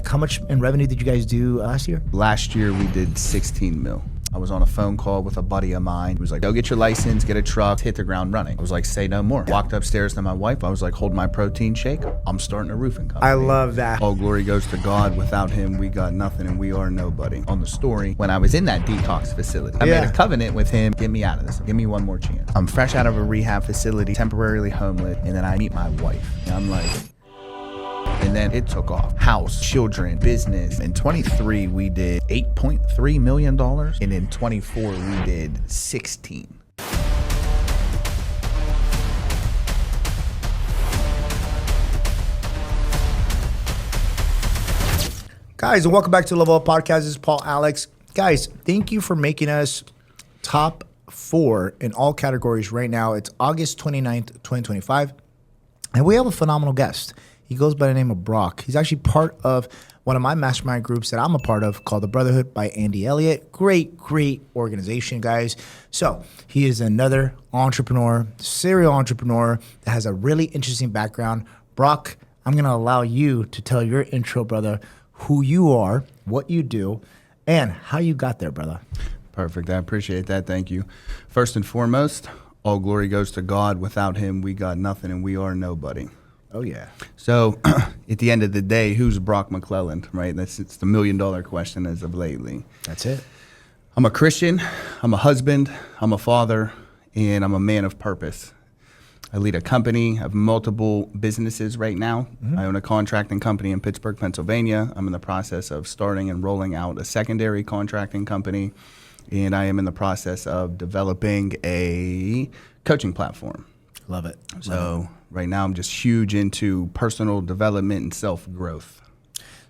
Like how much in revenue did you guys do last year? Last year we did 16 mil. I was on a phone call with a buddy of mine. He was like, go get your license, get a truck, hit the ground running. I was like, say no more. Walked upstairs to my wife. I was like, hold my protein shake. I'm starting a roofing company. I love that. All glory goes to God. Without him, we got nothing and we are nobody. On the story, when I was in that detox facility, I made a covenant with him. Get me out of this. Give me one more chance. I'm fresh out of a rehab facility, temporarily homeless, and then I meet my wife. And I'm like, and then it took off. House, children, business. In 23, we did $8.3 million. And in 24, we did 16. Guys, and welcome back to Level Up Podcast. This is Paul Alex. Guys, thank you for making us top 4 in all categories right now. It's August 29th, 2025. And we have a phenomenal guest. He goes by the name of Brock. He's actually part of one of my mastermind groups that I'm a part of called the Brotherhood by Andy Elliott. Great organization, guys. So he is another entrepreneur, serial entrepreneur that has a really interesting background. Brock, I'm going to allow you to tell your intro, brother, who you are, what you do, and how you got there, brother. Perfect. I appreciate that. Thank you. First and foremost, all glory goes to God. Without him, we got nothing and we are nobody. Oh, yeah. So at the end of the day, who's Brock McClelland, right? It's the $1 million question as of lately. That's it. I'm a Christian, I'm a husband, I'm a father, and I'm a man of purpose. I lead a company. I have multiple businesses right now. I own a contracting company in Pittsburgh, Pennsylvania. I'm in the process of starting and rolling out a secondary contracting company, and I am in the process of developing a coaching platform. Love it. So right now I'm just huge into personal development and self-growth.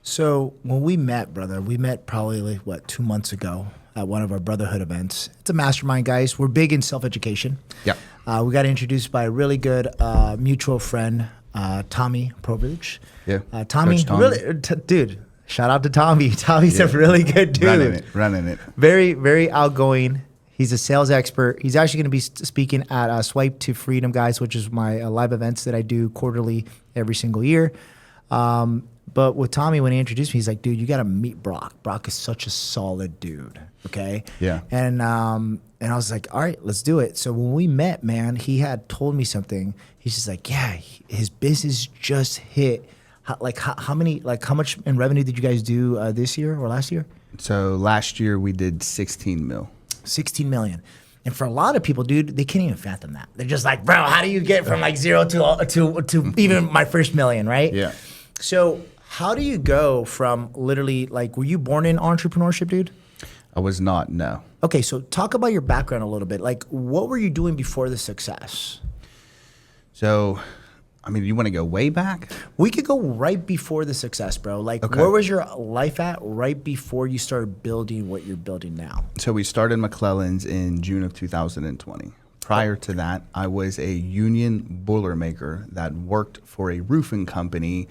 So when we met, brother, we met probably, 2 months ago at one of our Brotherhood events. It's a mastermind, guys. We're big in self-education. Yeah. We got introduced by a really good mutual friend, Tommy Provich. Yeah. Tommy, really, dude, shout out to Tommy. Tommy's a really good dude. Running it. Very, very outgoing. He's a sales expert. He's actually going to be speaking at Swipe to Freedom, guys, which is my live events that I do quarterly every single year. But with Tommy, when he introduced me, he's like, dude, you got to meet Brock. Brock is such a solid dude, okay? Yeah. And I was like, all right, let's do it. So when we met, man, he had told me something. He's just like, yeah, his business just hit. How much in revenue did you guys do this year or last year? So last year we did 16 mil. 16 million. And for a lot of people, dude, they can't even fathom that. They're just like, bro, how do you get from like zero to even my first million, right? Yeah. So how do you go from literally, like, were you born in entrepreneurship, dude? I was not, no. Okay, so talk about your background a little bit. Like, what were you doing before the success? So, I mean, you want to go way back? We could go right before the success, bro. Like, Okay. Where was your life at right before you started building what you're building now? So we started McClelland's in June of 2020. Prior to that, I was a union boilermaker that worked for a roofing company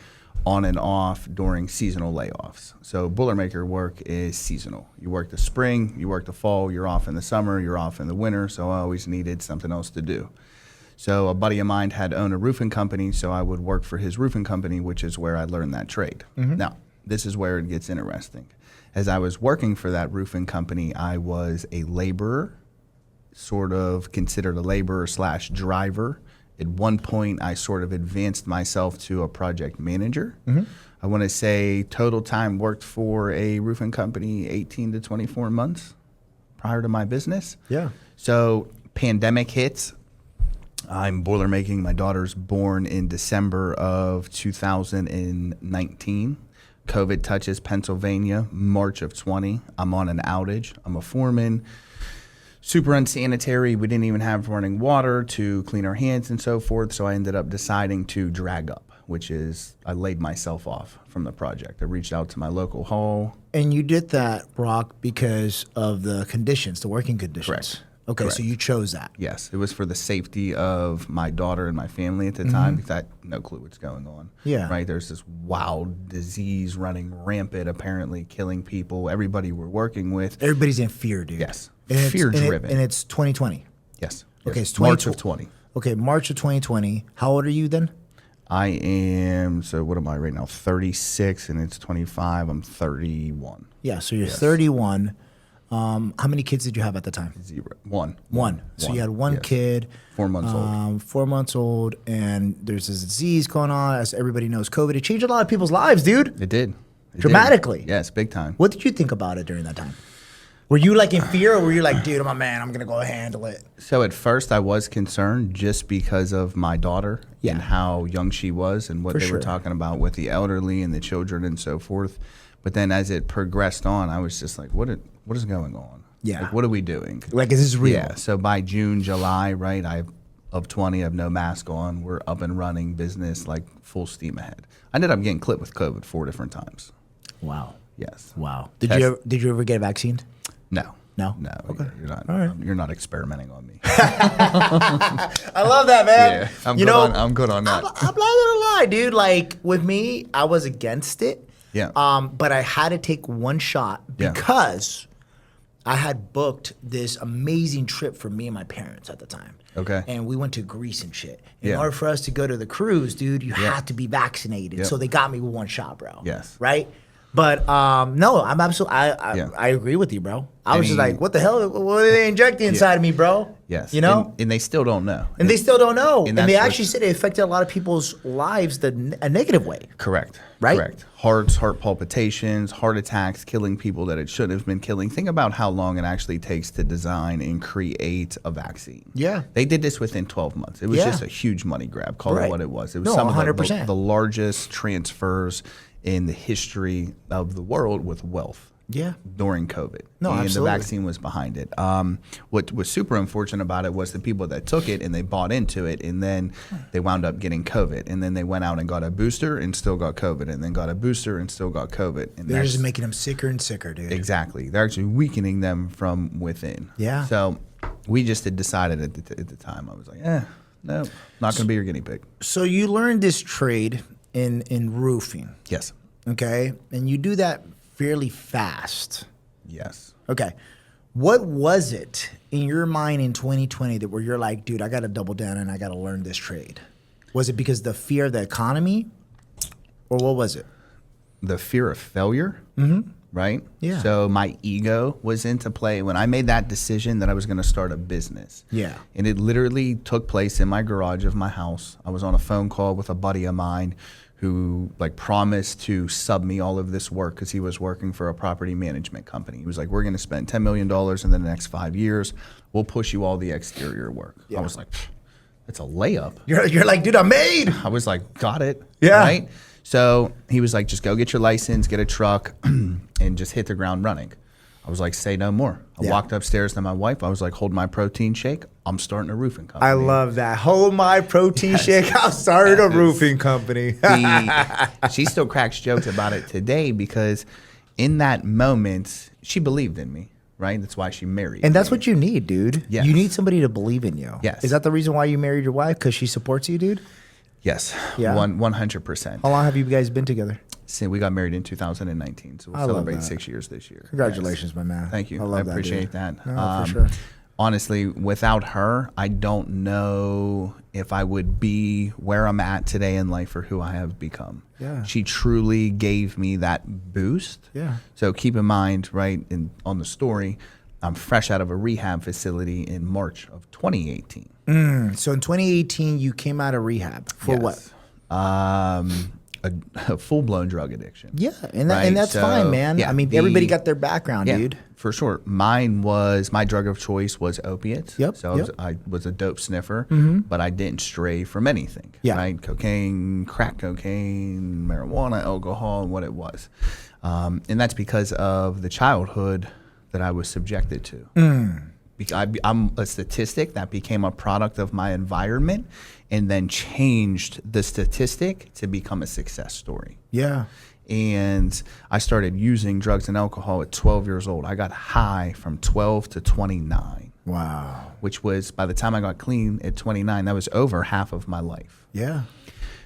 on and off during seasonal layoffs. So boilermaker work is seasonal. You work the spring, you work the fall, you're off in the summer, you're off in the winter, so I always needed something else to do. So a buddy of mine had owned a roofing company, so I would work for his roofing company, which is where I learned that trade. Now, this is where it gets interesting. As I was working for that roofing company, I was a laborer, sort of considered a laborer / driver. At one point, I sort of advanced myself to a project manager. I want to say total time worked for a roofing company 18 to 24 months prior to my business. Yeah. So pandemic hits. I'm boiler making. My daughter's born in December of 2019. COVID touches Pennsylvania, March of 20. I'm on an outage. I'm a foreman. Super unsanitary. We didn't even have running water to clean our hands and so forth. So I ended up deciding to drag up, which is I laid myself off from the project. I reached out to my local hall. And you did that, Brock, because of the conditions, the working conditions. Correct. Okay, Correct. so you chose that. Yes, it was for the safety of my daughter and my family at the time because I had no clue what's going on. Yeah. Right? There's this wild disease running rampant, apparently killing people. Everybody we're working with. Everybody's in fear, dude. Yes. And Fear-driven. And it's 2020. Yes. Okay, Yes. it's March of 20. Okay, March of 2020. How old are you then? I am, so what am I right now? 36 and it's 25. I'm 31. Yeah, so you're 31. How many kids did you have at the time? Zero. One. So you had one kid. 4 months old. 4 months old, and there's this disease going on. As everybody knows, COVID. It changed a lot of people's lives, dude. It did. Dramatically. Yes, big time. What did you think about it during that time? Were you like in fear, or were you like, dude, I'm a man, I'm gonna go handle it? So at first I was concerned just because of my daughter and how young she was and what they were talking about with the elderly and the children and so forth. But then as it progressed on, I was just like, what is going on? Yeah. Like, what are we doing? Like, is this real? Yeah. So by June, July, right, of 20, I have no mask on. We're up and running business, like full steam ahead. I ended up getting clipped with COVID 4 different times. Wow. Yes. Wow. Did you ever get vaccinated? No. No? No. Okay. You're not experimenting on me. I love that, man. Yeah, I'm good on that. I'm not gonna lie, dude. Like, with me, I was against it. Yeah. But I had to take one shot because I had booked this amazing trip for me and my parents at the time. Okay. And we went to Greece and shit. In order for us to go to the cruise, dude, you had to be vaccinated. Yep. So they got me with one shot, bro. Yes. Right? But no, I'm absolutely. I agree with you, bro. I was just like, what the hell? What are they injecting inside of me, bro? Yes. You know? And they still don't know. And they still don't know. And that's they actually said it affected a lot of people's lives a negative way. Correct. Right? Correct. Heart palpitations, heart attacks, killing people that it shouldn't have been killing. Think about how long it actually takes to design and create a vaccine. Yeah. They did this within 12 months. It was just a huge money grab. Call it what it was. It was some 100%. of the largest transfers in the history of the world with wealth. Yeah. During COVID. No, and absolutely. the vaccine was behind it. What was super unfortunate about it was the people that took it and they bought into it and then they wound up getting COVID. And then they went out and got a booster and still got COVID and then got a booster and still got COVID. And they're just making them sicker and sicker, dude. Exactly. They're actually weakening them from within. Yeah. So we just had decided at the time, I was like, no, not going to be your guinea pig. So you learned this trade in roofing. Yes. Okay. And you do that fairly fast. Yes. Okay. What was it in your mind in 2020 that where you're like, dude, I got to double down and I got to learn this trade? Was it because the fear of the economy, or what was it? The fear of failure, right? Yeah. So my ego was into play when I made that decision that I was going to start a business. Yeah. And it literally took place in my garage of my house. I was on a phone call with a buddy of mine who like promised to sub me all of this work because he was working for a property management company. He was like, we're going to spend $10 million in the next 5 years. We'll push you all the exterior work. Yeah. I was like, it's a layup. You're like, dude, I'm made. I was like, got it. Yeah. Right? So he was like, just go get your license, get a truck, and just hit the ground running. I was like, say no more. I walked upstairs to my wife. I was like, hold my protein shake. I'm starting a roofing company. I love that. Hold my protein shake. I'll start a roofing company. She still cracks jokes about it today because in that moment, she believed in me, right? That's why she married me. And that's what you need, dude. Yes. You need somebody to believe in you. Yes. Is that the reason why you married your wife? Because she supports you, dude? Yes. Yeah. 100%. How long have you guys been together? So we got married in 2019, so we'll celebrate 6 years this year. Congratulations, my man. Thank you. I appreciate that. No, for sure. Honestly, without her, I don't know if I would be where I'm at today in life or who I have become. Yeah. She truly gave me that boost. Yeah. So keep in mind, right, on the story, I'm fresh out of a rehab facility in March of 2018. So in 2018, you came out of rehab for what? A full-blown drug addiction. Yeah, and that's fine, man. Yeah, I mean, everybody got their background, dude. For sure. Mine was, my drug of choice was opiates. Yep. So I was a dope sniffer, but I didn't stray from anything. Yeah. Right? Cocaine, crack cocaine, marijuana, alcohol, and what it was. And that's because of the childhood that I was subjected to. I'm a statistic that became a product of my environment and then changed the statistic to become a success story. Yeah. And I started using drugs and alcohol at 12 years old. I got high from 12 to 29. Wow. Which was, by the time I got clean at 29, that was over half of my life. Yeah.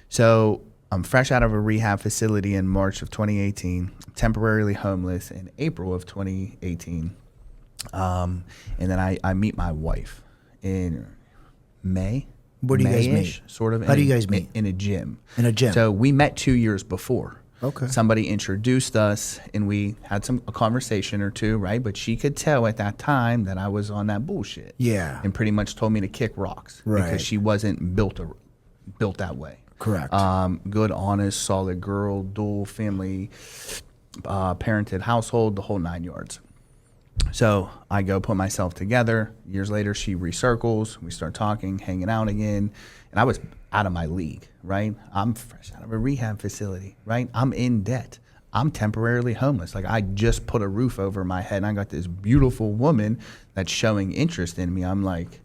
So I'm fresh out of a rehab facility in March of 2018, temporarily homeless in April of 2018. And then I meet my wife in May Where do you guys May-ish, meet? Sort of. How do you guys meet? In a gym. In a gym. So we met 2 years before. Okay. Somebody introduced us, and we had a conversation or two, right? But she could tell at that time that I was on that bullshit. Yeah. And pretty much told me to kick rocks. Right. Because she wasn't built that way. Correct. Good, honest, solid girl, dual family, parented household, the whole 9 yards. So I go put myself together. Years later, she recircles. We start talking, hanging out again. And I was out of my league, right? I'm fresh out of a rehab facility, right? I'm in debt. I'm temporarily homeless. Like, I just put a roof over my head, and I got this beautiful woman that's showing interest in me. I'm like,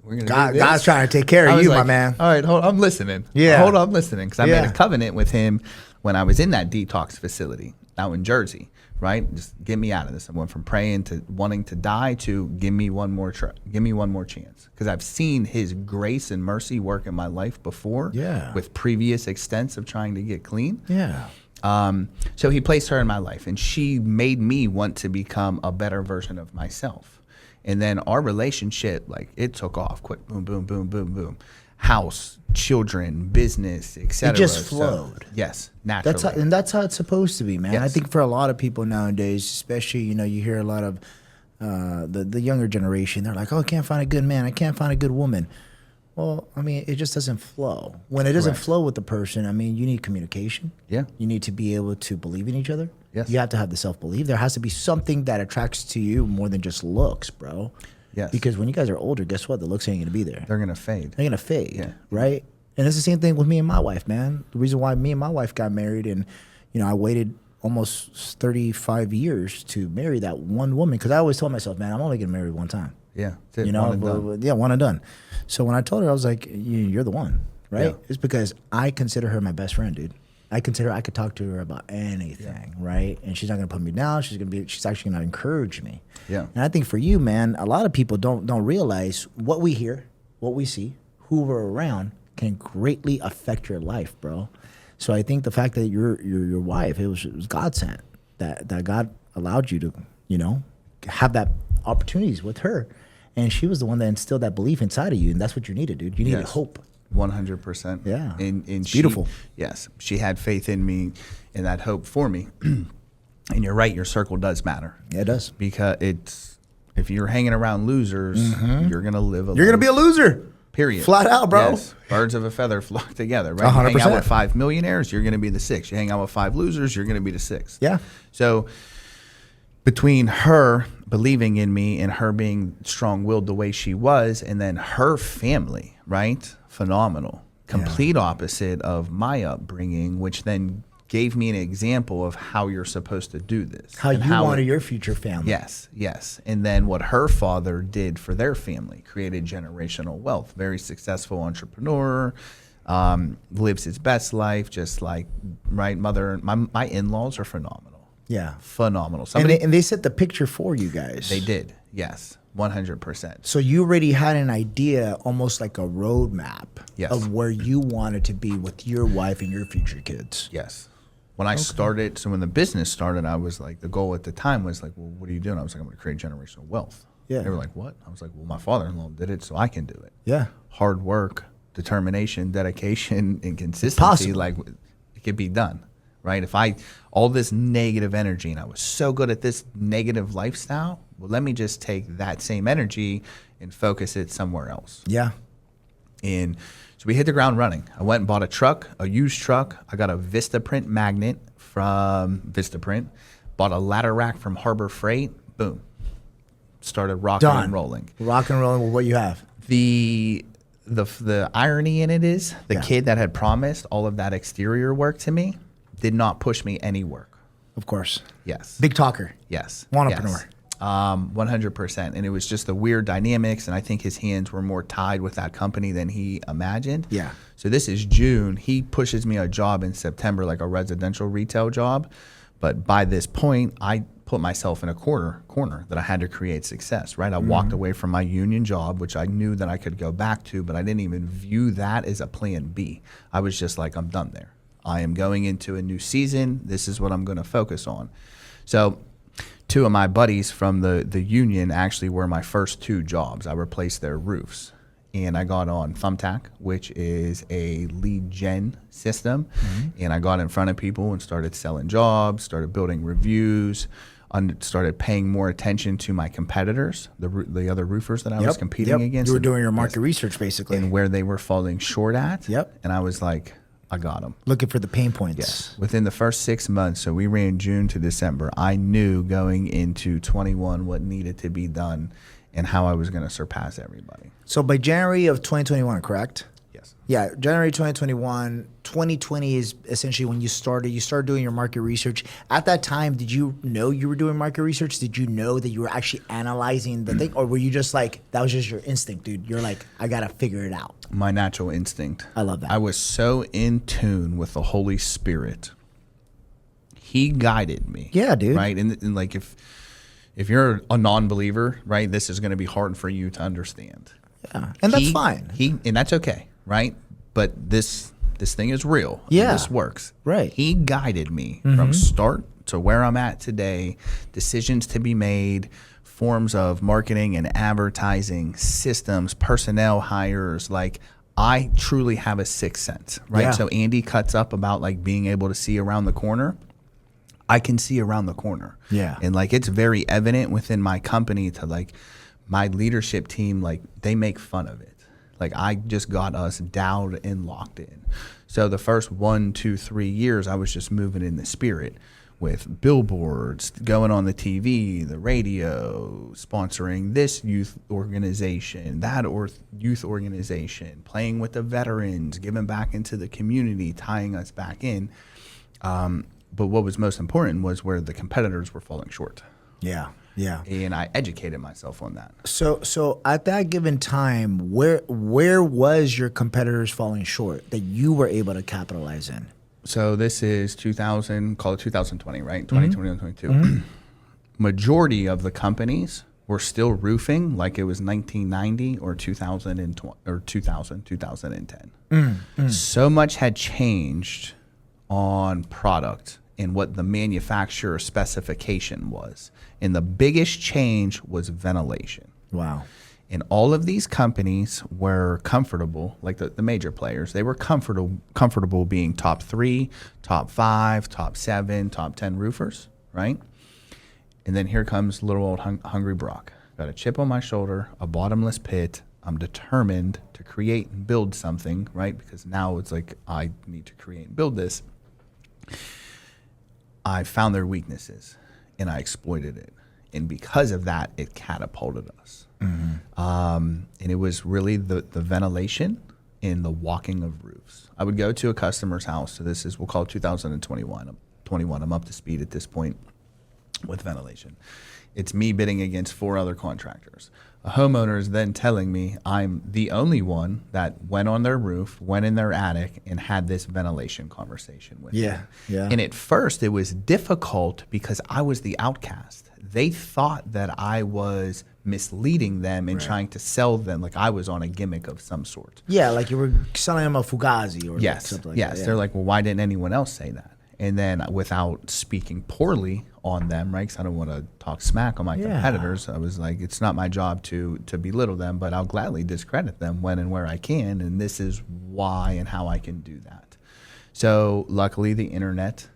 we're gonna do this. God's trying to take care of you, my man. All right, hold on, I'm listening. Yeah. Hold on, I'm listening. Because I Yeah. made a covenant with him when I was in that detox facility out in Jersey, right? Just get me out of this. I went from praying to wanting to die to give me one more chance. Because I've seen his grace and mercy work in my life before. Yeah. With previous extents of trying to get clean. Yeah. So he placed her in my life, and she made me want to become a better version of myself. And then our relationship, like, it took off quick. Boom, boom, boom, boom, boom. House, children, business, etc. It just flowed. So, yes, naturally. That's how it's supposed to be, man. Yes. I think for a lot of people nowadays, especially, you hear a lot of the younger generation, they're like, oh, I can't find a good man. I can't find a good woman. Well, I mean, it just doesn't flow. When it doesn't Correct. flow with the person, I mean, you need communication. Yeah. You need to be able to believe in each other. Yes. You have to have the self-belief. There has to be something that attracts to you more than just looks, bro. Yes. Because when you guys are older, guess what? The looks ain't going to be there. They're going to fade. They're gonna fade, Yeah. right? And it's the same thing with me and my wife, man. The reason why me and my wife got married, and I waited almost 35 years to marry that one woman, because I always told myself, man, I'm only getting married one time. Yeah. That's it. One and done. So when I told her, I was like, you're the one, right? Yeah. It's because I consider her my best friend, dude. I consider I could talk to her about anything, right? And she's not gonna put me down. She's actually gonna encourage me. Yeah. And I think for you, man, a lot of people don't realize what we hear, what we see, who we're around can greatly affect your life, bro. So I think the fact that your wife, it was God sent, that God allowed you to, have that opportunities with her, and she was the one that instilled that belief inside of you, and that's what you needed, dude. You needed hope. 100%. Yeah. And It's beautiful. Yes. She had faith in me and that hope for me. And you're right, your circle does matter. Yeah, it does. Because if you're hanging around losers, you're going to live a You're gonna be a loser. period. Flat out, bro. Yes. Birds of a feather flock together, right? 100%. You hang out with 5 millionaires, you're going to be the 6th. You hang out with 5 losers, you're going to be the 6th. Yeah. So between her believing in me and her being strong-willed the way she was, and then her family, right? Phenomenal. Complete opposite of my upbringing, which then gave me an example of how you're supposed to do this. How and you wanted your future family. Yes, yes. And then what her father did for their family, created generational wealth. Very successful entrepreneur, lives his best life, just like, right, mother. My in-laws are phenomenal. Yeah. Phenomenal. And they set the picture for you guys. They did, yes, 100%. So you already had an idea, almost like a roadmap Yes. of where you wanted to be with your wife and your future kids. Yes. When I started, so when the business started, I was like, the goal at the time was like, well, what are you doing? I was like, I'm going to create generational wealth. Yeah. They were like, what? I was like, well, my father-in-law did it, so I can do it. Yeah. Hard work, determination, dedication, and consistency, Possible. like, it could be done, right? If all this negative energy, and I was so good at this negative lifestyle, well, let me just take that same energy and focus it somewhere else. Yeah. And so we hit the ground running. I went and bought a truck, a used truck. I got a Vistaprint magnet from Vistaprint. Bought a ladder rack from Harbor Freight. Boom. Started rocking and rolling. Rock and rolling with what you have. The irony in it is the Yeah. kid that had promised all of that exterior work to me did not push me any work. Of course. Yes. Big talker. Yes. Entrepreneur. Yes. 100%. And it was just the weird dynamics. And I think his hands were more tied with that company than he imagined. Yeah. So this is June. He pushes me a job in September, like a residential retail job. But by this point, I put myself in a corner that I had to create success, right? I walked away from my union job, which I knew that I could go back to, but I didn't even view that as a plan B. I was just like, I'm done there. I am going into a new season. This is what I'm going to focus on. So 2 of my buddies from the union actually were my first 2 jobs. I replaced their roofs. and I got on Thumbtack, which is a lead gen system. And I got in front of people and started selling jobs, started building reviews, started paying more attention to my competitors, the other roofers that I was competing against. You were doing your market research, basically. And where they were falling short at. Yep. And I was like, I got them. Looking for the pain points. Yes. Within the first 6 months, so we ran June to December, I knew going into 21 what needed to be done and how I was going to surpass everybody. So by January of 2021, correct? Yes. Yeah, January 2021. 2020 is essentially when you started doing your market research. At that time, did you know you were doing market research? Did you know that you were actually analyzing the thing? Or were you just like, that was just your instinct, dude? You're like, I got to figure it out. My natural instinct. I love that. I was so in tune with the Holy Spirit. He guided me. Yeah, dude. Right? And like if you're a non-believer, right, this is going to be hard for you to understand. Yeah. And that's fine. And that's okay, right? But this thing is real. Yeah. This works. Right. He guided me from start to where I'm at today, decisions to be made, forms of marketing and advertising, systems, personnel hires. Like, I truly have a sixth sense, right? Yeah. So Andy cuts up about like being able to see around the corner. I can see around the corner. Yeah. And like, it's very evident within my company to like my leadership team, like they make fun of it. Like, I just got us dialed and locked in. So the first 1, 2, 3 years, I was just moving in the spirit with billboards, going on the TV, the radio, sponsoring this youth organization, that youth organization, playing with the veterans, giving back into the community, tying us back in. But what was most important was where the competitors were falling short. Yeah. Yeah. And I educated myself on that. So at that given time, where was your competitors falling short that you were able to capitalize in? So this is call it 2020, right? 2021, 22. Majority of the companies were still roofing like it was 1990 or 2010. So much had changed on product and what the manufacturer specification was. And the biggest change was ventilation. Wow. And all of these companies were comfortable, like the major players, they were comfortable being top 3, top 5, top 7, top 10 roofers, right? And then here comes little old hungry Brock. Got a chip on my shoulder, a bottomless pit. I'm determined to create and build something, right? Because now it's like I need to create and build this. I found their weaknesses and I exploited it. And because of that, it catapulted us. And it was really the ventilation and the walking of roofs. I would go to a customer's house. So this is, we'll call it 2021. I'm up to speed at this point with ventilation. It's me bidding against 4 other contractors. A homeowner is then telling me I'm the only one that went on their roof, went in their attic, and had this ventilation conversation with them. Yeah. And at first, it was difficult because I was the outcast. They thought that I was misleading them and trying to sell them like I was on a gimmick of some sort. Yeah, like you were selling them a Fugazi or something like that. Yeah. They're like, well, why didn't anyone else say that? And then without speaking poorly on them, right, because I don't want to talk smack on my competitors, I was like, it's not my job to belittle them, but I'll gladly discredit them when and where I can, and this is why and how I can do that. So luckily the internet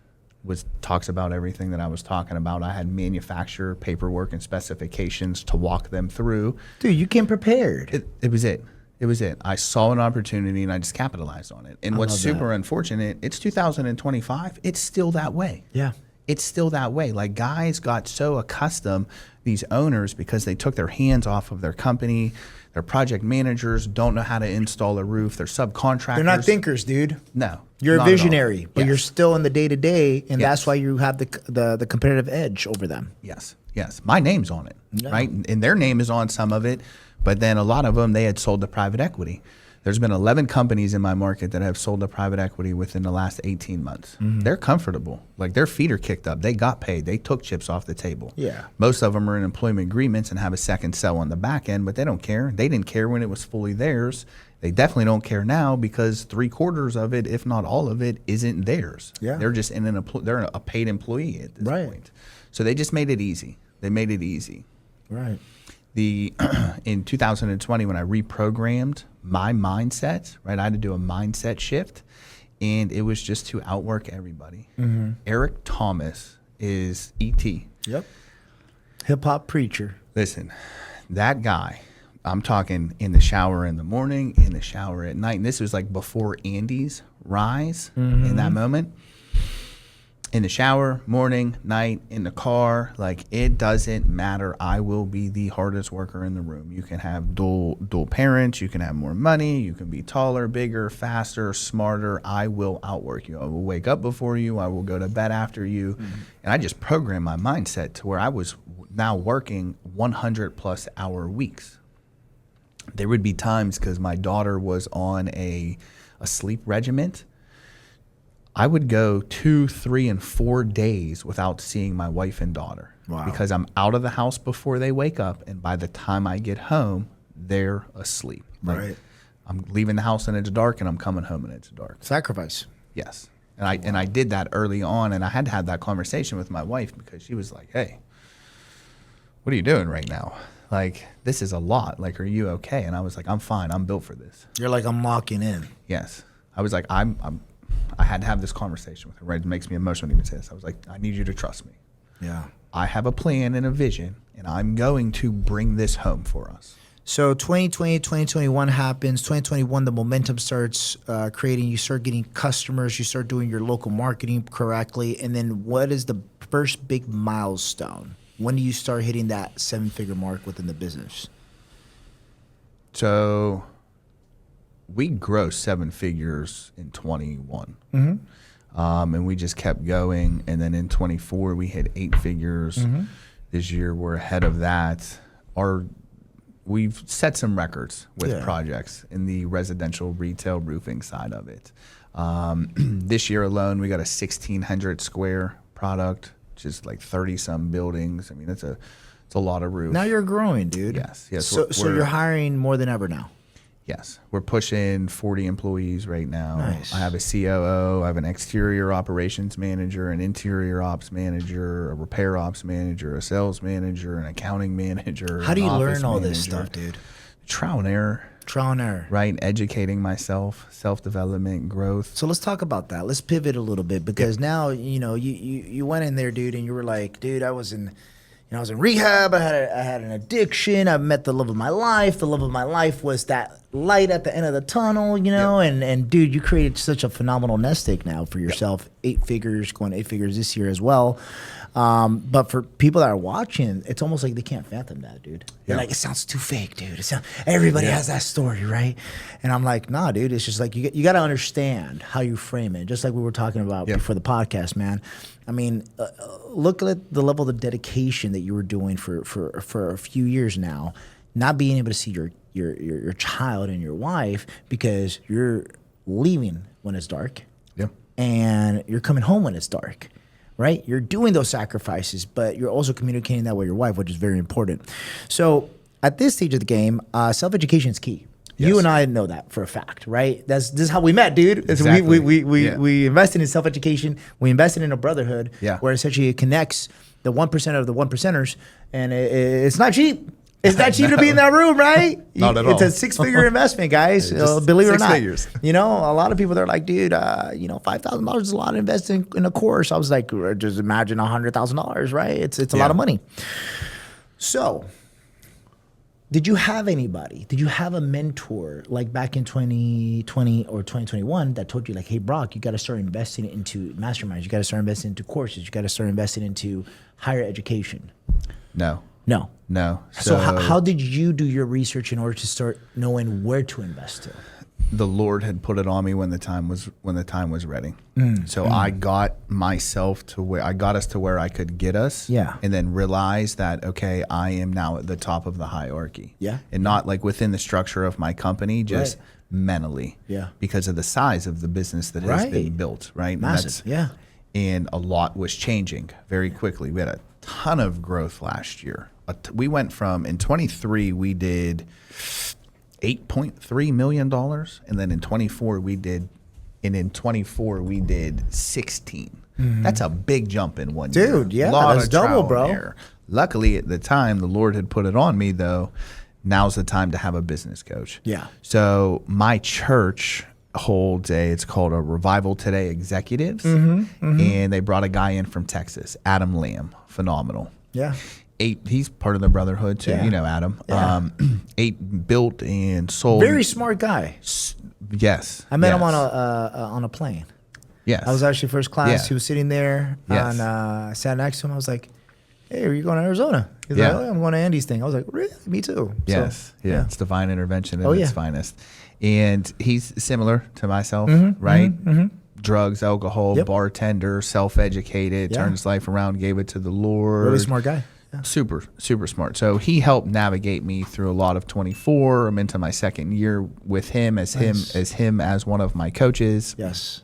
talks about everything that I was talking about. I had manufacturer paperwork and specifications to walk them through. Dude, you came prepared. It was it. It was it. I saw an opportunity and I just capitalized on it. And what's super unfortunate, it's 2025. It's still that way. Yeah. It's still that way. Like, guys got so accustomed, these owners, because they took their hands off of their company. Their project managers don't know how to install a roof. Their subcontractors. They're not thinkers, dude. No. You're a visionary, but Yes. you're still in the day-to-day, and Yes. that's why you have the competitive edge over them. Yes. Yes. My name's on it, right? And their name is on some of it. But then a lot of them, they had sold to private equity. There's been 11 companies in my market that have sold to private equity within the last 18 months. They're comfortable. Like, their feet are kicked up. They got paid. They took chips off the table. Yeah. Most of them are in employment agreements and have a second sell on the back end, but they don't care. They didn't care when it was fully theirs. They definitely don't care now because 3/4 of it, if not all of it, isn't theirs. Yeah. They're just they're a paid employee at this point. So they just made it easy. They made it easy. Right. In 2020, when I reprogrammed my mindset, right? I had to do a mindset shift, and it was just to outwork everybody. Eric Thomas is E.T. Yep. Hip hop preacher. Listen, that guy, I'm talking in the shower in the morning, in the shower at night. And this was like before Andy's rise in that moment. In the shower, morning, night, in the car, like it doesn't matter. I will be the hardest worker in the room. You can have dual parents. You can have more money. You can be taller, bigger, faster, smarter. I will outwork you. I will wake up before you. I will go to bed after you. And I just programmed my mindset to where I was now working 100 plus hour weeks. There would be times because my daughter was on a sleep regiment. I would go 2, 3, and 4 days without seeing my wife and daughter. Wow. Because I'm out of the house before they wake up, and by the time I get home, they're asleep. Like, Right. I'm leaving the house and it's dark, and I'm coming home and it's dark. Sacrifice. Yes. And I did that early on, and I had to have that conversation with my wife because she was like, "Hey, what are you doing right now? Like, this is a lot. Like, are you okay?" And I was like, "I'm fine. I'm built for this." You're like, I'm locking in. Yes. I was like, I had to have this conversation with her, right? It makes me emotional to even say this. I was like, "I need you to trust me. Yeah. I have a plan and a vision, and I'm going to bring this home for us." So 2020, 2021 happens. 2021, the momentum starts creating. You start getting customers. You start doing your local marketing correctly. And then what is the first big milestone? When do you start hitting that 7-figure mark within the business? So we grossed 7 figures in 21. And we just kept going. And then in 24, we hit 8 figures. This year, we're ahead of that. We've set some records with projects in the residential retail roofing side of it. This year alone, we got a 1,600 square product, which is like 30-some buildings. I mean, it's a lot of roof. Now you're growing, dude. Yes. So you're hiring more than ever now. Yes, we're pushing 40 employees right now. Nice. I have a COO, I have an exterior operations manager, an interior ops manager, a repair ops manager, a sales manager, an accounting manager. How do an you office learn all this manager. stuff, dude? Trial and error. Trial and error. Right, educating myself, self-development, growth. So let's talk about that. Let's pivot a little bit because now you went in there, dude, and you were like, dude, I was in rehab. I had an addiction. I met the love of my life. The love of my life was that light at the end of the tunnel, and dude, you created such a phenomenal nest egg now for yourself. 8 figures, going 8 figures this year as well. But for people that are watching, it's almost like they can't fathom that, dude. They're like, it sounds too fake, dude. Everybody has that story, right? And I'm like, nah, dude. It's just like you got to understand how you frame it. Just like we were talking about before the podcast, man. I mean, look at the level of dedication that you were doing for a few years now, not being able to see your child and your wife because you're leaving when it's dark, and you're coming home when it's dark. Right? You're doing those sacrifices, but you're also communicating that with your wife, which is very important. So at this stage of the game, self-education is key. Yes. You and I know that for a fact, right? This is how we met, dude. Exactly. We invested in self-education. We invested in a brotherhood where essentially it connects the 1% of the 1%ers, and it's not cheap. It's not cheap to be in that room, right? Not at all. It's a 6-figure investment, guys. Believe it or not. 6 figures. A lot of people, they're like, dude, $5,000 is a lot to invest in a course. I was like, just imagine $100,000, right? It's a lot of money. So, did you have anybody? Did you have a mentor like back in 2020 or 2021 that told you like, hey, Brock, you got to start investing into masterminds. You got to start investing into courses. You got to start investing into higher education? No. So how did you do your research in order to start knowing where to invest in? The Lord had put it on me when the time was ready. I got myself to where I got us to where I could get us. Yeah. And then realized that, okay, I am now at the top of the hierarchy. Yeah. And not like within the structure of my company, just mentally. Yeah. Because of the size of the business that has been built, right? Massive. And a lot was changing very quickly. We had a ton of growth last year. We went from, in 23, we did $8.3 million. And then in 24, we did 16. That's a big jump in 1 year. Dude, yeah, that's double, bro. Luckily, at the time, the Lord had put it on me, though, now's the time to have a business coach. Yeah. So my church holds it's called a Revival Today Executives, Mm-hmm. and they brought a guy in from Texas, Adam Lamb, phenomenal. Yeah. He's part of the brotherhood too. Yeah. You know Adam. Yeah. Built and sold. Very smart guy. Yes. I met yes. him on a plane. Yes. I was actually first class. Yeah. He was sitting there, Yes. and I sat next to him. I was like, "Hey, are you going to Arizona?" He's Yeah. like, "Oh, I'm going to Andy's thing." I was like, "Really? Me too." Yes. So, yeah. It's divine intervention at Oh, its yeah. finest. And he's similar to myself, Mm-hmm, right? mm-hmm. Drugs, alcohol, Yep. bartender, self-educated, Yeah. turned his life around, gave it to the Lord. Really smart guy. Yeah. Super, super smart. So he helped navigate me through a lot of 24. I'm into my second year with him as Nice. him as one of my coaches. Yes.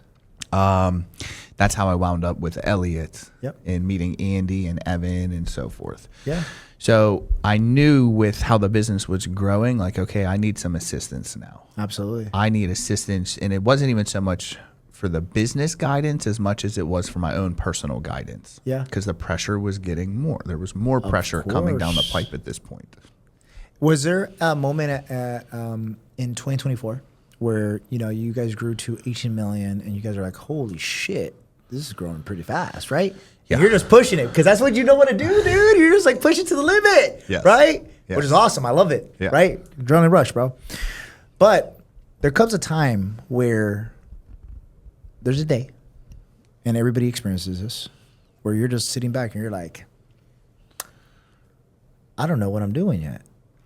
That's how I wound up with Elliot Yep. and meeting Andy and Evan and so forth. Yeah. So I knew with how the business was growing, like, okay, I need some assistance now. Absolutely. I need assistance. And it wasn't even so much for the business guidance as much as it was for my own personal guidance. Yeah. Because the pressure was getting more. There was more pressure coming down the course. pipe at this point. Was there a moment in 2024 where you guys grew to 18 million and you guys are like, holy shit, this is growing pretty fast, right? Yeah. You're just pushing it because that's what you know what to do, dude. You're just like pushing to the limit, Yes. right? Yes. Which is awesome. I love it, Yeah. right? Adrenaline rush, bro. But there comes a time where there's a day, and everybody experiences this, where you're just sitting back and you're like, I don't know what I'm doing yet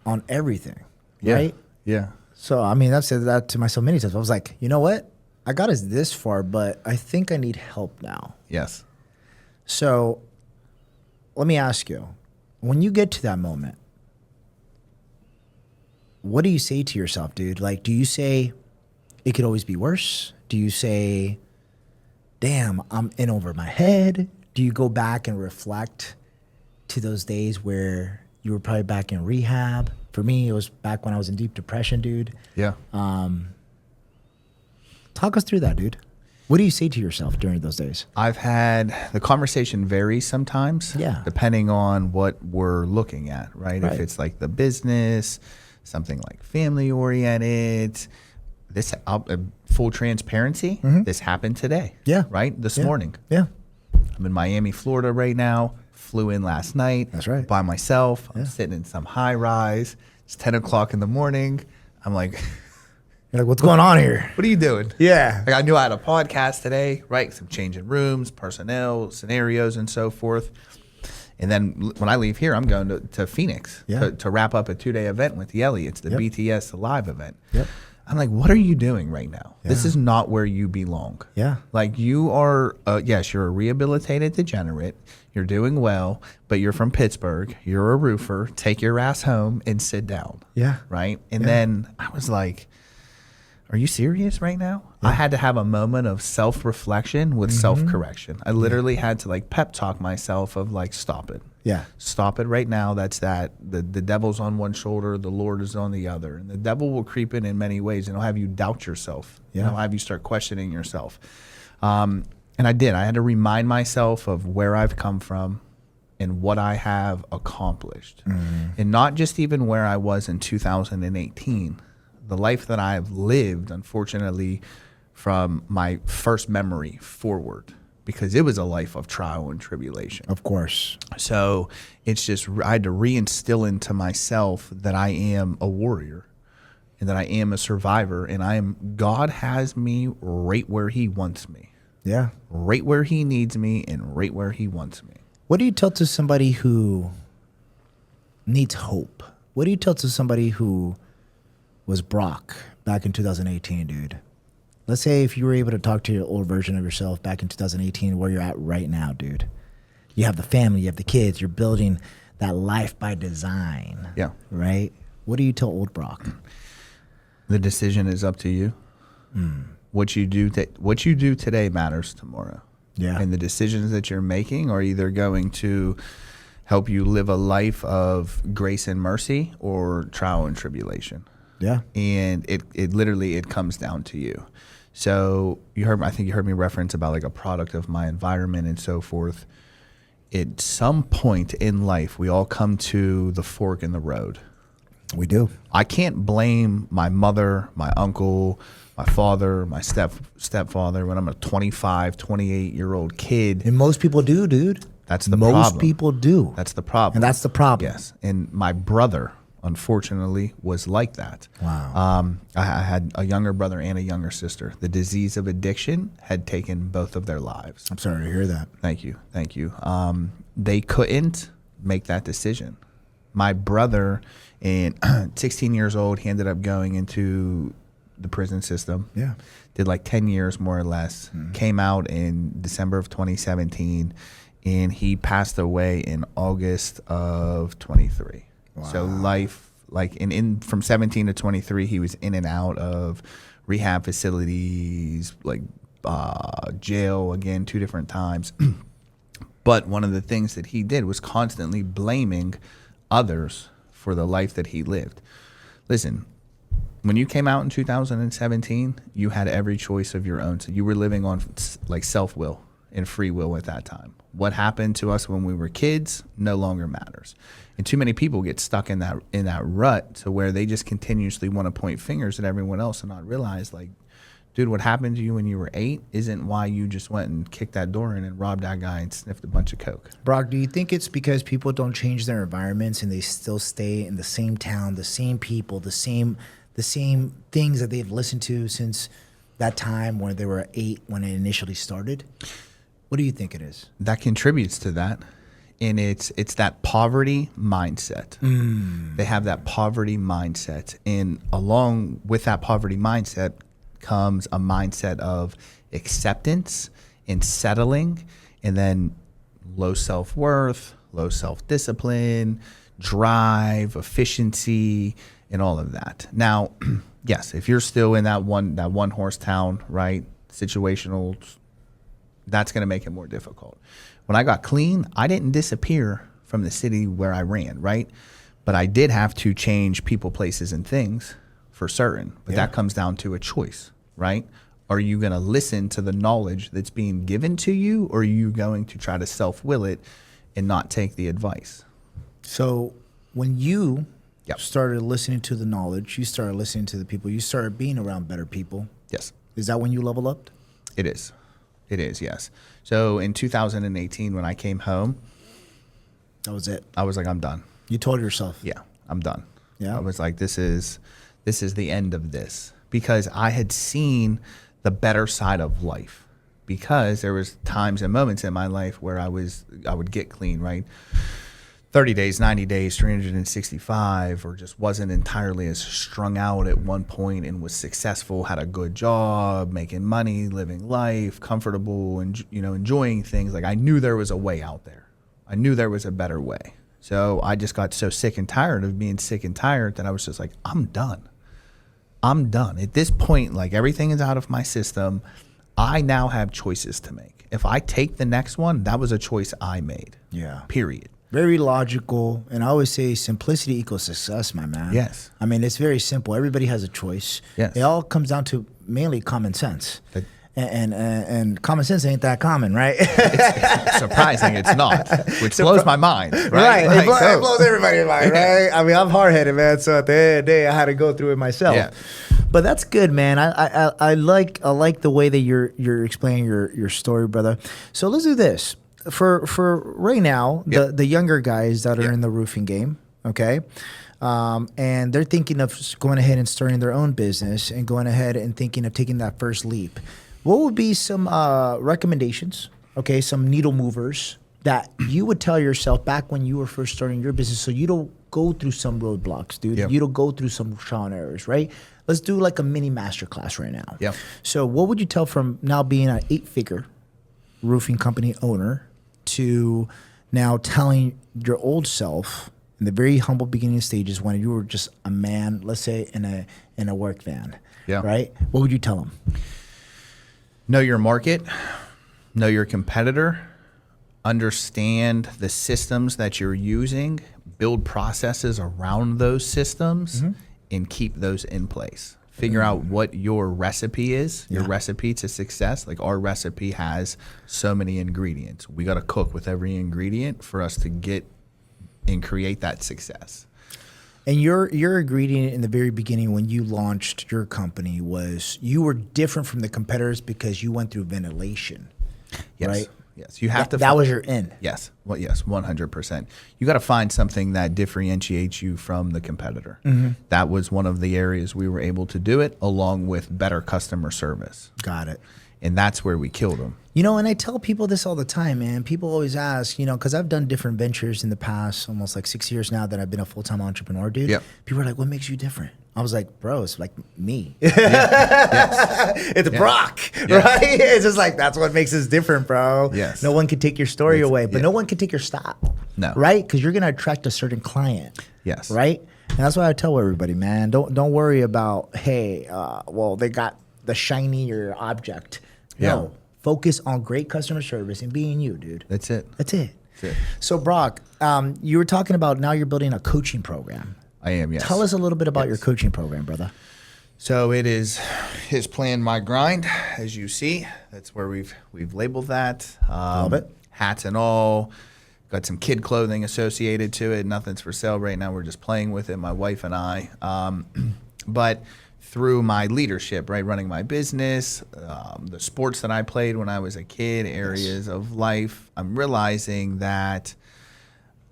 on everything, Yeah. right? Yeah. So, I mean, I've said that to myself many times. I was like, you know what? I got us this far, but I think I need help now. Yes. So, let me ask you, when you get to that moment, what do you say to yourself, dude? Like, do you say, it could always be worse? Do you say, damn, I'm in over my head? Do you go back and reflect to those days where you were probably back in rehab? For me, it was back when I was in deep depression, dude. Yeah. Talk us through that, dude. What do you say to yourself during those days? I've had the conversation varies sometimes, Yeah. depending on what we're looking at, right? Right. If it's like the business, something like family oriented. This full transparency. This happened today. Yeah. Right. This Yeah. morning. Yeah. I'm in Miami, Florida right now. Flew in last night. That's right. By myself. I'm Yeah. sitting in some high rise. It's 10 o'clock in the morning. I'm like, You're like, what's going on here? what are you doing? Yeah. Like I knew I had a podcast today, right? Some changing rooms, personnel, scenarios, and so forth. And then when I leave here, I'm going to Phoenix Yeah. to wrap up a 2-day event with the Elliots, the Yep. BTS live event. Yep. I'm like, what are you doing right now? This Yeah. is not where you belong. Yeah. Like you are, yes, you're a rehabilitated degenerate. You're doing well, but you're from Pittsburgh. You're a roofer. Take your ass home and sit down. Yeah. Right. And Yeah. then I was like, are you serious right now? I had to have a moment of self-reflection with self-correction. I literally had to like pep talk myself of like, stop it. Yeah. Stop it right now. That's that. The devil's on one shoulder, the Lord is on the other. And the devil will creep in many ways and he'll have you doubt yourself. Yeah. And he'll have you start questioning yourself. And I did. I had to remind myself of where I've come from and what I have accomplished. And not just even where I was in 2018. The life that I've lived, unfortunately, from my first memory forward, because it was a life of trial and tribulation. Of course. So it's just, I had to reinstill into myself that I am a warrior and that I am a survivor, and God has me right where he wants me, Yeah. right where he needs me and right where he wants me. What do you tell to somebody who needs hope? What do you tell to somebody who was Brock back in 2018, dude? Let's say if you were able to talk to your old version of yourself back in 2018, where you're at right now, dude. You have the family, you have the kids, you're building that life by design. Yeah. Right? What do you tell old Brock? The decision is up to you. What you do today matters tomorrow. Yeah. And the decisions that you're making are either going to help you live a life of grace and mercy or trial and tribulation. Yeah. And it literally comes down to you. So I think you heard me reference about like a product of my environment and so forth. At some point in life, we all come to the fork in the road. We do. I can't blame my mother, my uncle, my father, my stepfather when I'm a 25, 28-year-old kid. And most people do, dude. That's the problem. Most people do. That's the problem. And that's the problem. Yes. And my brother, unfortunately, was like that. Wow. I had a younger brother and a younger sister. The disease of addiction had taken both of their lives. I'm sorry to hear that. Thank you. Thank you. They couldn't make that decision. My brother, and 16 years old, he ended up going into the prison system. Yeah. Did like 10 years more or less. Came out in December of 2017, and he passed away in August of 23. Wow. So life, like in from 17 to 23, he was in and out of rehab facilities, like jail again, 2 different times. But one of the things that he did was constantly blaming others for the life that he lived. Listen, when you came out in 2017, you had every choice of your own. So you were living on like self-will and free will at that time. What happened to us when we were kids no longer matters. And too many people get stuck in that rut to where they just continuously want to point fingers at everyone else and not realize, like, dude, what happened to you when you were 8 isn't why you just went and kicked that door in and robbed that guy and sniffed a bunch of coke. Brock, do you think it's because people don't change their environments and they still stay in the same town, the same people, the same things that they've listened to since that time when they were 8 when it initially started? What do you think it is? That contributes to that. And it's that poverty mindset. They have that poverty mindset. And along with that poverty mindset comes a mindset of acceptance and settling, and then low self-worth, low self-discipline, drive, efficiency, and all of that. Now, yes, if you're still in that one horse town, right, situational, that's going to make it more difficult. When I got clean, I didn't disappear from the city where I ran, right? But I did have to change people, places, and things for certain. But that comes down to a choice, right? Are you going to listen to the knowledge that's being given to you, or are you going to try to self-will it and not take the advice? So when you started listening to the knowledge, you started listening to the people, you started being around better people. Yes. Is that when you leveled up? It is. It is, yes. So in 2018, when I came home, that was it. I was like, I'm done. You told yourself. Yeah, I'm done. Yeah. I was like, this is the end of this, because I had seen the better side of life, because there was times and moments in my life where I would get clean, right? 30 days, 90 days, 365, or just wasn't entirely as strung out at one point and was successful, had a good job, making money, living life, comfortable, and enjoying things. Like, I knew there was a way out there. I knew there was a better way. So I just got so sick and tired of being sick and tired that I was just like, I'm done. I'm done. At this point, like, everything is out of my system. I now have choices to make. If I take the next one, that was a choice I made. Yeah. Period. Very logical. And I always say simplicity equals success, my man. Yes. I mean, it's very simple. Everybody has a choice. Yes. It all comes down to mainly common sense. And common sense ain't that common, right? It's surprising it's not, which blows my mind. Right. Right. It blows everybody's mind, right? I mean, I'm hard-headed, man. So at the end of the day, I had to go through it myself. Yeah. But that's good, man. I like the way that you're explaining your story, brother. So let's do this. For right now, the younger guys that are in the roofing game, okay? And they're thinking of going ahead and starting their own business and going ahead and thinking of taking that first leap. What would be some recommendations, okay, some needle movers that you would tell yourself back when you were first starting your business so you don't go through some roadblocks, dude? You don't go through some trial and errors, right? Let's do like a mini masterclass right now. Yeah. So what would you tell from now being an 8-figure roofing company owner to now telling your old self in the very humble beginning stages when you were just a man, let's say in a work van, right? What would you tell them? Know your market, know your competitor, understand the systems that you're using, build processes around those systems, and keep those in place. Figure out what your recipe is, your recipe to success. Like, our recipe has so many ingredients. We got to cook with every ingredient for us to get and create that success. And your ingredient in the very beginning when you launched your company was you were different from the competitors because you went through ventilation, Yes. right? Yes. You have to. That was your in. Yes. Well, yes, 100%. You got to find something that differentiates you from the competitor. That was one of the areas we were able to do it, along with better customer service. Got it. And that's where we killed them. You know, and I tell people this all the time, man. People always ask, you know, because I've done different ventures in the past, almost like 6 years now that I've been a full-time entrepreneur, dude. Yep. People are like, what makes you different? I was like, bro, it's like me. Yes. It's Brock, right? It's just like, that's what makes us different, bro. Yes. No one can take your story away, but no one can take your style. No. Right? Because you're going to attract a certain client. Yes. Right? And that's why I tell everybody, man, don't worry about, hey, well, they got the shinier object. No, focus on great customer service and being you, dude. That's it. That's it. That's it. So, Brock, you were talking about now you're building a coaching program. I am, yes. Tell us a little bit about your coaching program, brother. So it is his plan, my grind, as you see. That's where we've labeled that. Love it. Hats and all. Got some kid clothing associated to it. Nothing's for sale right now. We're just playing with it, my wife and I. But through my leadership, right, running my business, the sports that I played when I was a kid, areas of life, I'm realizing that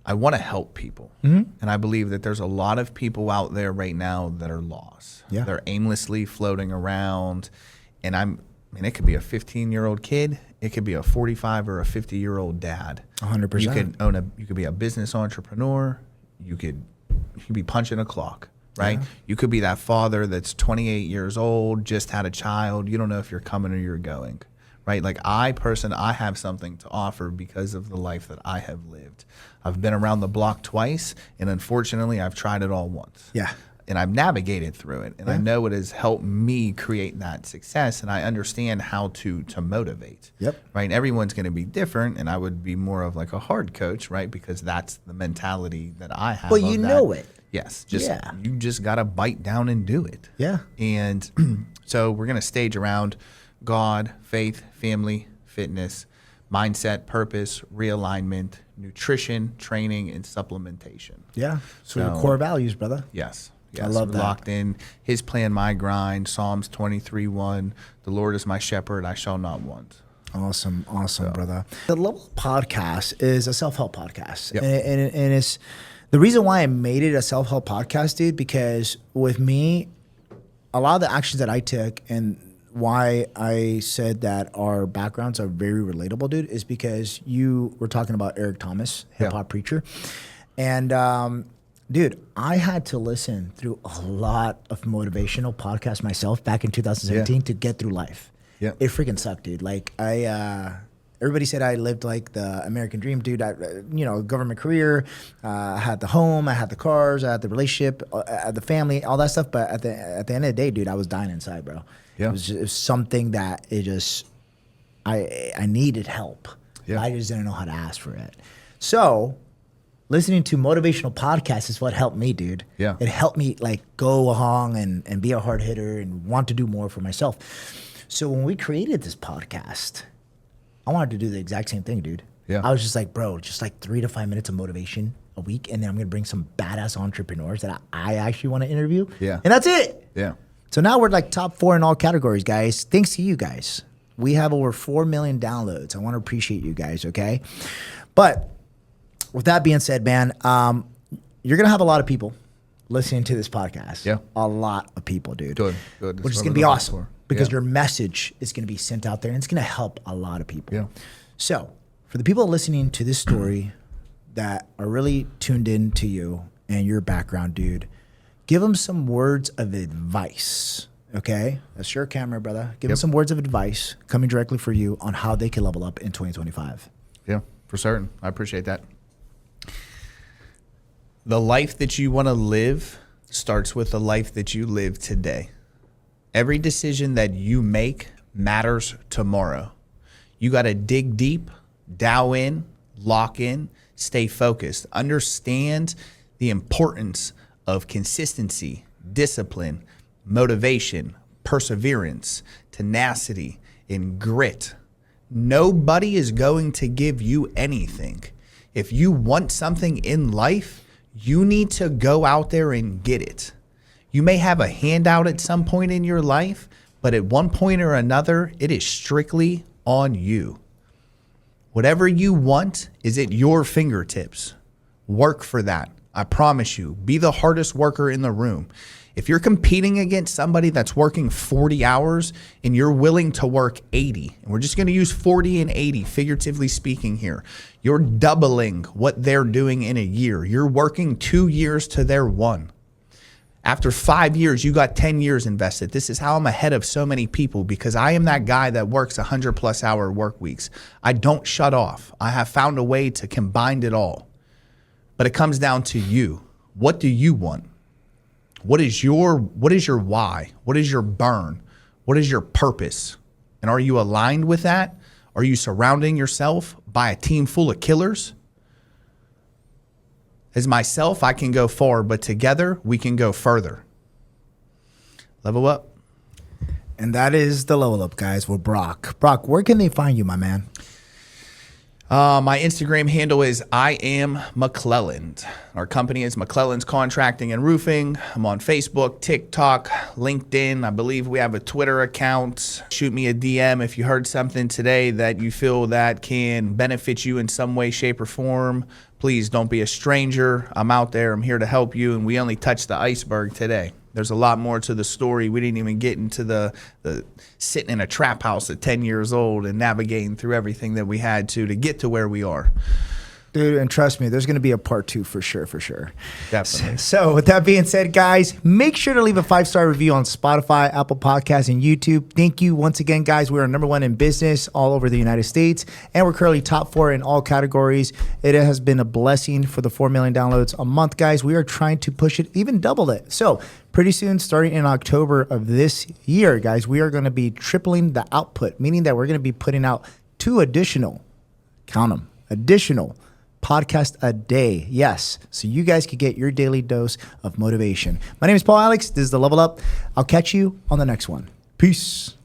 I want to help people. And I believe that there's a lot of people out there right now that are lost. Yeah. They're aimlessly floating around. And I mean, it could be a 15-year-old kid. It could be a 45 or a 50-year-old dad. 100%. You could be a business entrepreneur. You could be punching a clock. Right? Yeah. You could be that father that's 28 years old, just had a child. You don't know if you're coming or you're going, right? Like I have something to offer because of the life that I have lived. I've been around the block twice, and unfortunately, I've tried it all once. Yeah. And I've navigated through it, and I know it has helped me create that success, and I understand how to motivate. Yep. Right? Everyone's going to be different, and I would be more of like a hard coach, right? Because that's the mentality that I have. Well, you know it. Yes, you just got to bite down and do it. Yeah. And so we're going to stage around God, faith, family, fitness, mindset, purpose, realignment, nutrition, training, and supplementation. Yeah. So your core values, brother. Yes. I love that. Locked in. His plan, my grind, Psalms 23:1. The Lord is my shepherd, I shall not want. Awesome, brother. The Level Podcast is a self-help podcast. Yep. And it's the reason why I made it a self-help podcast, dude, because with me, a lot of the actions that I took and why I said that our backgrounds are very relatable, dude, is because you were talking about Eric Thomas, hip-hop preacher. And, dude, I had to listen through a lot of motivational podcasts myself back in 2017 to get through life. Yeah. It freaking sucked, dude. Like everybody said I lived like the American dream, dude. Government career, I had the home, I had the cars, I had the relationship, I had the family, all that stuff. But at the end of the day, dude, I was dying inside, bro. Yeah. It was something that I needed help. Yeah. I just didn't know how to ask for it. So listening to motivational podcasts is what helped me, dude. Yeah. It helped me like go along and be a hard hitter and want to do more for myself. So when we created this podcast, I wanted to do the exact same thing, dude. Yeah. I was just like, bro, just like 3 to 5 minutes of motivation a week, and then I'm gonna bring some badass entrepreneurs that I actually want to interview. Yeah. And that's it. Yeah. So now we're like top 4 in all categories, guys. Thanks to you guys. We have over 4 million downloads. I want to appreciate you guys, okay? But with that being said, man, you're gonna have a lot of people listening to this podcast. Yeah. A lot of people, dude. Good. Which is gonna be awesome. Because your message is going to be sent out there and it's going to help a lot of people. Yeah. So for the people listening to this story that are really tuned in to you and your background, dude, give them some words of advice, okay? That's your camera, brother. Give them some words of advice coming directly for you on how they can level up in 2025. Yeah, for certain. I appreciate that. The life that you want to live starts with the life that you live today. Every decision that you make matters tomorrow. You got to dig deep, dial in, lock in, stay focused. Understand the importance of consistency, discipline, motivation, perseverance, tenacity, and grit. Nobody is going to give you anything. If you want something in life, You need to go out there and get it. You may have a handout at some point in your life, but at one point or another, it is strictly on you. Whatever you want is at your fingertips. Work for that. I promise you. Be the hardest worker in the room. If you're competing against somebody that's working 40 hours and you're willing to work 80, and we're just going to use 40 and 80, figuratively speaking here, you're doubling what they're doing in a year. You're working 2 years to their 1. After 5 years, you got 10 years invested. This is how I'm ahead of so many people, because I am that guy that works 100+ hour work weeks. I don't shut off. I have found a way to combine it all. But it comes down to you. What do you want? What is your why? What is your burn? What is your purpose? And are you aligned with that? Are you surrounding yourself by a team full of killers? As myself, I can go far, but together we can go further. Level up. And that is the Level Up, guys, with Brock. Brock, where can they find you, my man? My Instagram handle is I am McClelland. Our company is McClelland's Contracting and Roofing. I'm on Facebook, TikTok, LinkedIn. I believe we have a Twitter account. Shoot me a DM if you heard something today that you feel that can benefit you in some way, shape, or form. Please don't be a stranger. I'm out there. I'm here to help you, and we only touched the iceberg today. There's a lot more to the story. We didn't even get into the sitting in a trap house at 10 years old and navigating through everything that we had to get to where we are. Dude, and trust me, there's going to be a part 2 for sure, for sure. Definitely. So with that being said, guys, make sure to leave a 5-star review on Spotify, Apple Podcasts, and YouTube. Thank you once again, guys. We are #1 in business all over the United States, and we're currently top 4 in all categories. It has been a blessing for the 4 million downloads a month, guys. We are trying to push it, even double it. So pretty soon, starting in October of this year, guys, we are going to be tripling the output, meaning that we're going to be putting out 2 additional, count them, additional podcast a day. Yes. So you guys can get your daily dose of motivation. My name is Paul Alex. This is the Level Up. I'll catch you on the next one. Peace.